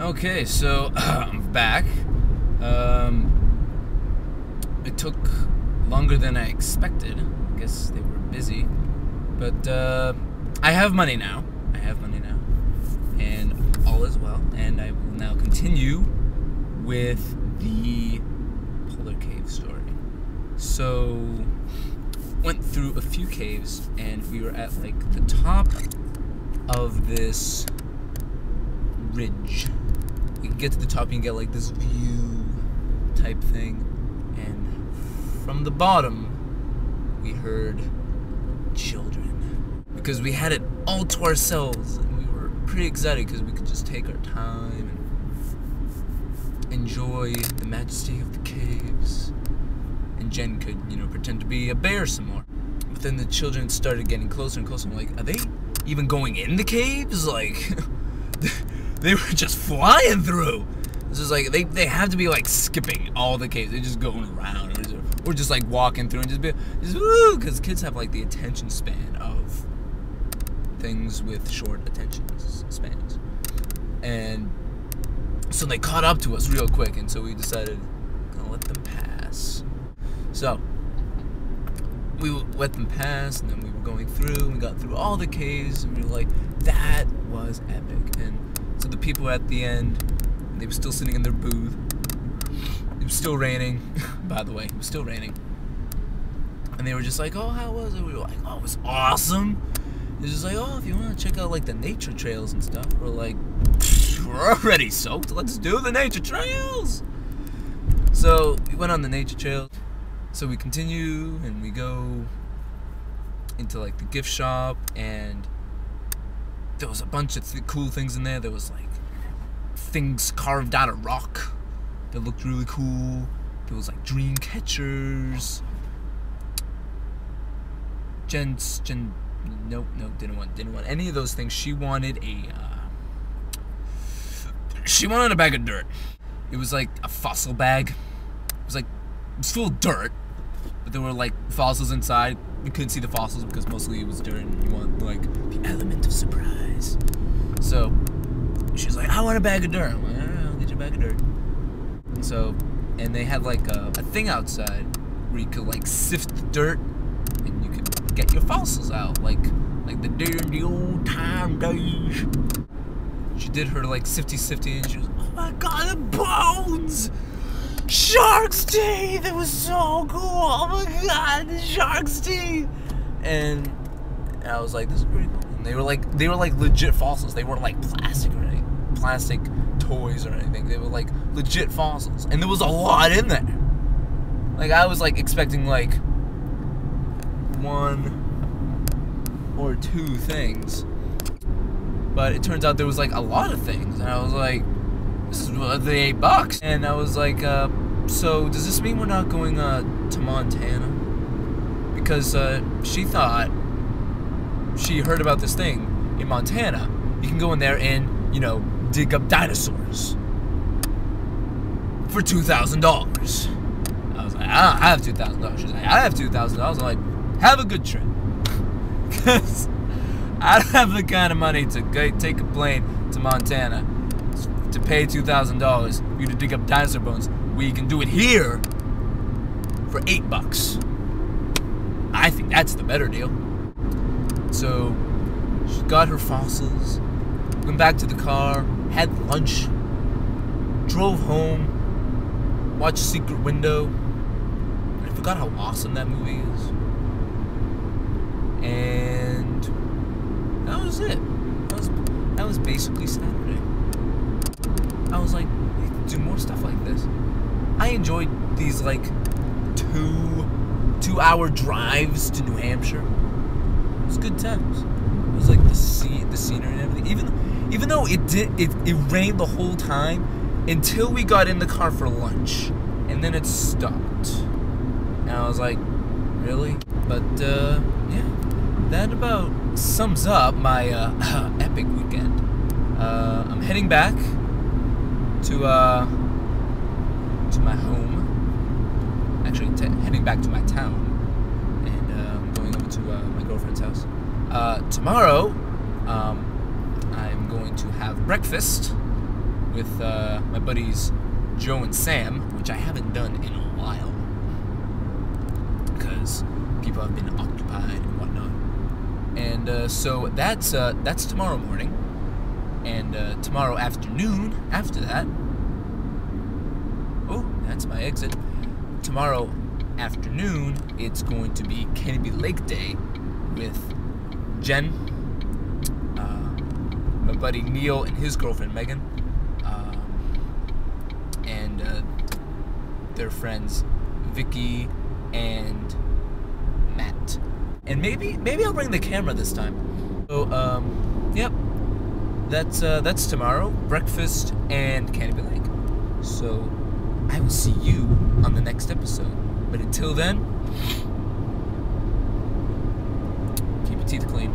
Okay, so I'm back. It took longer than I expected. I guess they were busy, but I have money now. And all is well. And I will now continue with the Polar Cave story. So, went through a few caves, and we were at like the top of this ridge. You can get to the top, you can get like this view type thing, and from the bottom we heard children, because we had it all to ourselves, and we were pretty excited because we could just take our time and enjoy the majesty of the caves, and Jen could, you know, pretend to be a bear some more. But then the children started getting closer and closer. I'm like, are they even going in the caves? Like, they were just flying through. This is like, they have to be like skipping all the caves. They're just going around, or just like walking through and just woo, because kids have like the attention span of things with short attention spans. And so they caught up to us real quick, and so we decided to let them pass. So we let them pass, and then we were going through, and we got through all the caves, and we were like, that was epic. And so the people at the end, they were still sitting in their booth. It was still raining, by the way, it was still raining. And they were just like, oh, how was it? We were like, oh, it was awesome. It was just like, oh, if you want to check out like the nature trails and stuff, we're like, we're already soaked, let's do the nature trails. So we went on the nature trails. So we continue, and we go into like the gift shop, and there was a bunch of cool things in there. There was like things carved out of rock that looked really cool. There was like dream catchers. Jen, nope, didn't want any of those things. She wanted a bag of dirt. It was like a fossil bag. It was full of dirt, but there were like fossils inside. You couldn't see the fossils because mostly it was dirt, and you want like the element of surprise. So she's like, I want a bag of dirt. I'm like, alright, I'll get you a bag of dirt. So, and they had like a thing outside where you could like sift the dirt, and you could get your fossils out, like the deer in the old time days. She did her like sifty, and she was, oh my god, the bones! Shark's teeth! It was so cool! Oh my god, the shark's teeth! And I was like, this is pretty cool. And they were like legit fossils. They weren't like plastic or anything, plastic toys or anything. They were like legit fossils, and there was a lot in there. Like, I was like expecting like one or two things, but it turns out there was like a lot of things, and I was like, this is worth the $8. And I was like, so does this mean we're not going to Montana? Because she thought, she heard about this thing in Montana. You can go in there and, you know, dig up dinosaurs for $2,000. I was like, I don't have $2,000. She's like, I have $2,000. I was like, have a good trip. Because I don't have the kind of money to take a plane to Montana to pay $2,000 for you to dig up dinosaur bones. We can do it here for $8. I think that's the better deal. So she got her fossils, went back to the car, had lunch, drove home, watched Secret Window, and I forgot how awesome that movie is. And that was it. That was basically Saturday. I was like, we can do more stuff like this. I enjoyed these like two-hour drives to New Hampshire. It was good times. It was like the scenery and everything. Even though it rained the whole time until we got in the car for lunch, and then it stopped. And I was like, really? But yeah, that about sums up my epic weekend. I'm heading back to my home. Actually, heading back to my town, and I'm going over to my girlfriend's house. Tomorrow, I'm going to have breakfast with my buddies Joe and Sam, which I haven't done in a while because people have been occupied and whatnot. And so that's tomorrow morning, and tomorrow afternoon after that. Oh, that's my exit. Tomorrow afternoon, it's going to be Canopy Lake Day with Jen, my buddy Neil and his girlfriend Megan, and their friends Vicky and Matt. And maybe I'll bring the camera this time. So yep, that's tomorrow. Breakfast and Canopy Lake. So I will see you on the next episode. But until then, keep your teeth clean.